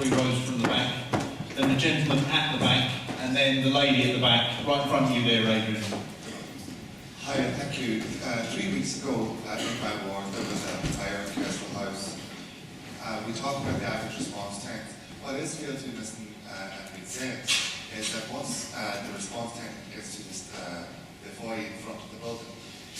3 rows from the back, then the gentleman at the back, and then the lady at the back, right in front of you there, Adrian. Hi, thank you. 3 weeks ago in my ward there was a fire in Clerkenwell House. We talked about the average response time. What is failed to listen and be said is that once the response time gets to the foyer in front of the building,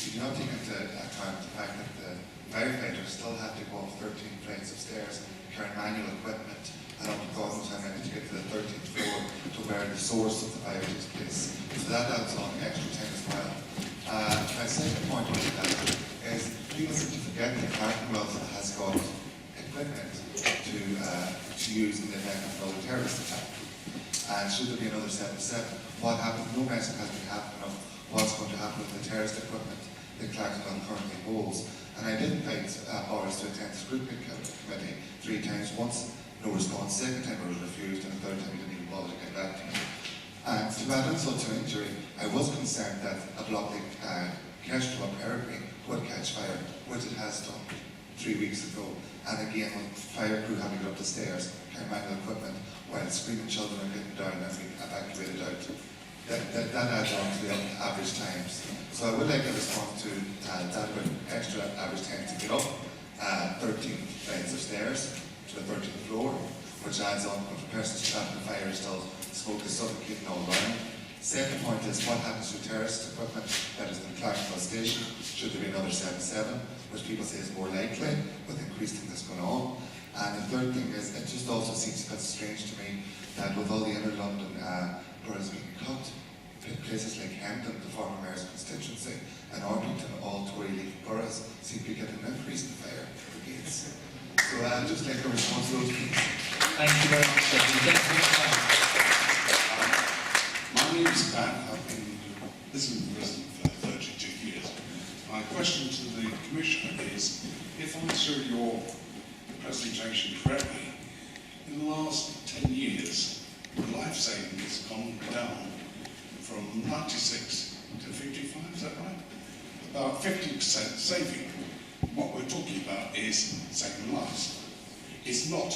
you do not take into account the fact that the firefighters still have to go up 13 flights of stairs, carry manual equipment, and up to God's time to get to the 13th floor to where the source of the fire takes place. So that adds on extra time as well. My second point on that is people seem to forget that Clerkenwell has got equipment to use in the event of another terrorist attack. And should there be another 7/7, what happens? No mention has been happening of what's going to happen with the terrorist equipment that Clerkenwell currently holds. And I did invite Boris to attend the scrutiny committee 3 times. Once, no response. Second time I was refused, and the third time he didn't even bother to get back to me. And to add insult to injury, I was concerned that a block like Kestrel or Peregrine would catch fire, which it has done 3 weeks ago. And again, with fire crew having to go up the stairs, carry manual equipment, while screaming children are getting down and being evacuated out. That adds on to the average times. So I would like a response to that about extra average time to get up 13 flights of stairs to the 13th floor, which adds on if a person's trapped in the fire is still smoke is suffocating all around. Second point is what happens to terrorist equipment that is in Clerkenwell station should there be another 7/7, which people say is more likely with increased things that's going on. And the third thing is it just also seems a bit strange to me that with all the inner London boroughs being cut, places like Hampton, the former mayor's constituency, and Orpington, all Tory-leaning boroughs, seem to be getting an increase in fire brigades. So I'd just like a response to those things. Thank you very much, sir. My name is Pat. I've been Islington resident for 32 years. My question to the Commissioner is, if I understood your presentation correctly, in the last 10 years, the life saving has gone down from 96 to 55, is that right? About 50% saving. What we're talking about is saving lives. It's not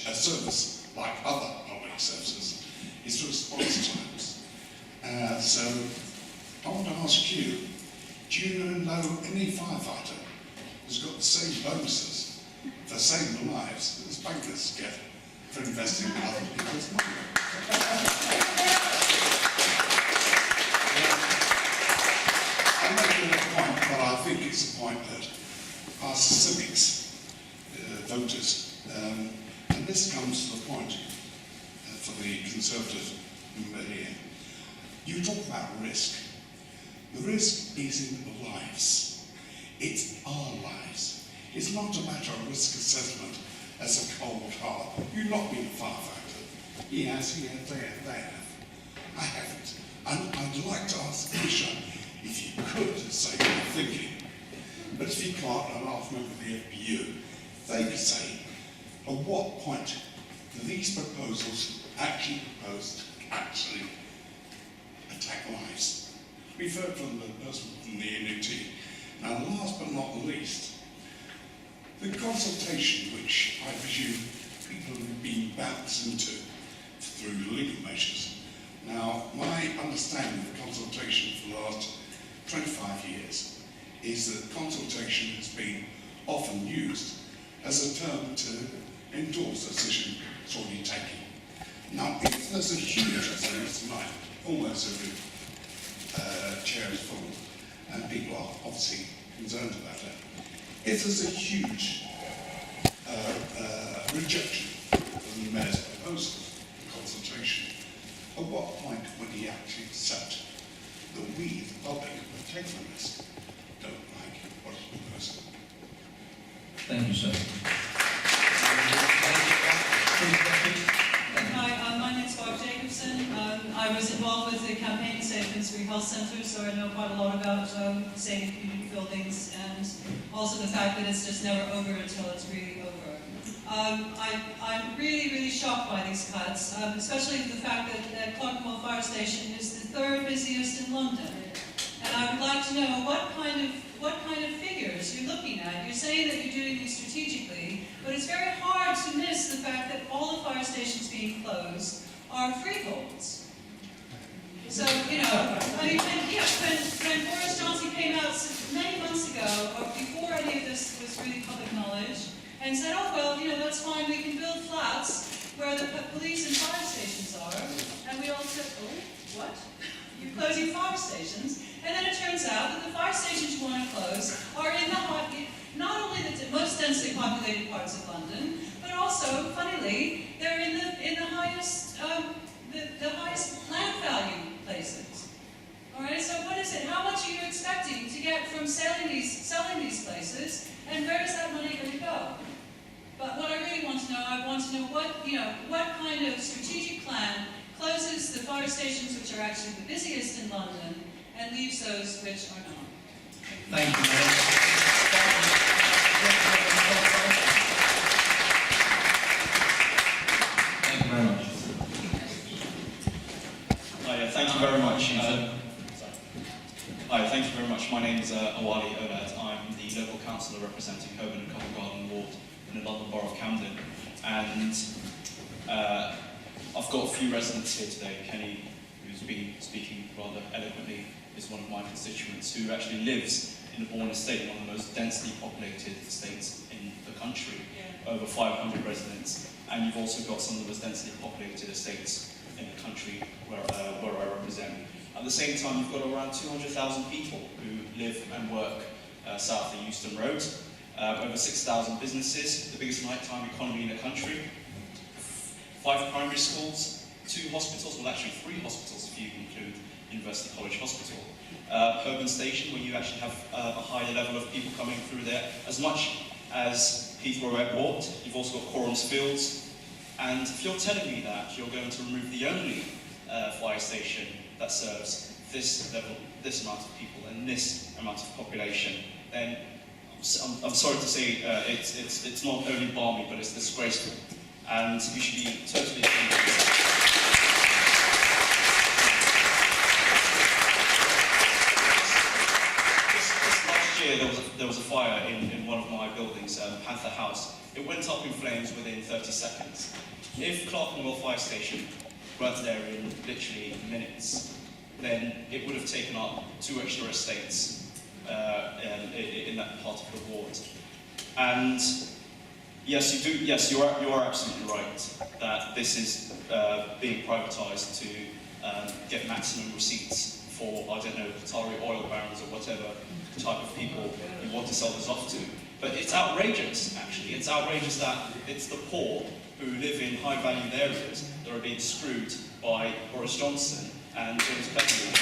a service like other public services, it's response times. So I want to ask you, do you know any firefighter who's got the same bonuses for saving lives as bankers get for investing in other people's money? I'm making a point, but I think it's a point that our civics voters, and this comes to the point for the Conservative member here. You talk about risk. The risk is in the lives. It's our lives. It's not a matter of risk assessment as a cold heart. You've not been a firefighter. He has, they have. I haven't. And I'd like to ask the Commissioner if you could say your thinking. But if you can't, I'll ask member of the FBU, they could say, at what point do these proposals actually attack lives? We've heard from the person from the NUT. Now, last but not least, the consultation, which I presume people have been bounced into through legal measures. Now, my understanding of the consultation for the last 25 years is that consultation has been often used as a term to endorse a decision that's already taken. Now, if there's a huge, as there is tonight, almost every chair is full, and people are obviously concerned about it. If there's a huge rejection of the Mayor's proposals, the consultation, at what point would he actually accept that we, the public, have taken the risk, don't like what he's proposing? Thank you, sir. Hi, my name's Bob Jacobson. I was involved with the campaign Safe and Free Health Centre, so I know quite a lot about safe community buildings and also the fact that it's just never over until it's really over. I'm really, really shocked by these cuts, especially the fact that Clerkenwell Fire Station is the 3rd busiest in London. And I would like to know what kind of figures you're looking at. You're saying that you're doing these strategically, but it's very hard to miss the fact that all the fire stations being closed are freeholds. So, you know, I mean, when Boris Johnson came out many months ago, or before any of this was really public knowledge, and said, oh, well, you know, that's fine, we can build flats where the police and fire stations are, and we all said, oh, what? You're closing fire stations? And then it turns out that the fire stations you want to close are in not only the most densely populated parts of London, but also, funnily, they're in the highest the highest land value places. All right. So what is it? How much are you expecting to get from selling these places, and where is that money going to go? But what I really want to know, I want to know what kind of strategic plan closes the fire stations which are actually the busiest in London and leaves those which are not. Thank you, Madam. Thank you very much. Hi, thank you very much. Hi, thank you very much. My name is Awali Olad. I'm the local councillor representing Holborn and Covent Garden Ward in the London Borough of Camden. And I've got a few residents here today. Kenny, who's been speaking rather eloquently, is one of my constituents who actually lives in the Bourne estate, one of the most densely populated estates in the country, over 500 residents. And you've also got some of the most densely populated estates in the country where I represent. At the same time, you've got around 200,000 people who live and work south of the Euston Road, over 6,000 businesses, the biggest nighttime economy in the country, 5 primary schools, 2 hospitals, well actually 3 hospitals if you include University College Hospital, Holborn Station, where you actually have a higher level of people coming through there, as much as Heathrow Airport. You've also got Corums Fields, and if you're telling me that you're going to remove the only fire station that serves this level, this amount of people and this amount of population, then I'm sorry to say it's not only balmy, but it's disgraceful, and you should be totally ashamed. There was a fire in one of my buildings, Panther House. It went up in flames within 30 seconds. If Clerkenwell Fire Station burnt there in literally minutes, then it would have taken up 2 extra estates in that part of the ward. And yes, you are absolutely right that this is being privatised to get maximum receipts for, I don't know, Qatari oil barons or whatever type of people you want to sell this off to. But it's outrageous, actually. It's outrageous that it's the poor who live in high-valued areas that are being screwed by Boris Johnson and James Clerkenwell.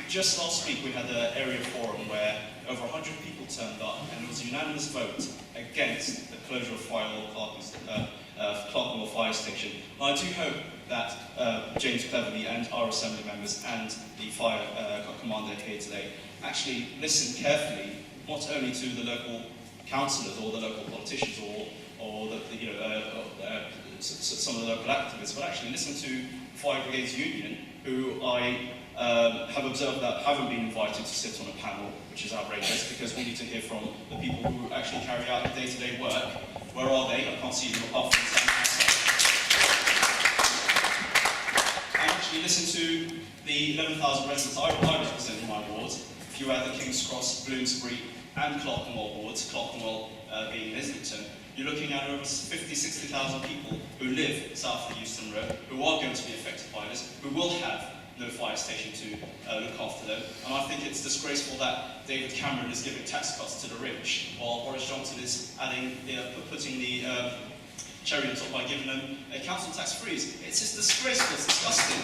Just last week we had an area forum where over 100 people turned up, and it was a unanimous vote against the closure of Clerkenwell Fire Station. And I do hope that James Cleverly and our Assembly members and the fire commander here today actually listen carefully, not only to the local councillors or the local politicians or some of the local activists, but actually listen to Fire Brigades Union, who I have observed that haven't been invited to sit on a panel, which is outrageous, because we need to hear from the people who actually carry out the day-to-day work. Where are they? I can't see them apart from the outside. And actually listen to the 11,000 residents I represent in my ward. If you add the King's Cross, Bloomsbury and Clerkenwell wards, Clerkenwell being Islington, you're looking at over 50,000–60,000 people who live south of the Euston Road, who are going to be affected by this, who will have no fire station to look after them. And I think it's disgraceful that David Cameron is giving tax cuts to the rich, while Boris Johnson is putting the cherry on top by giving them a council tax freeze. It's just disgraceful, it's disgusting.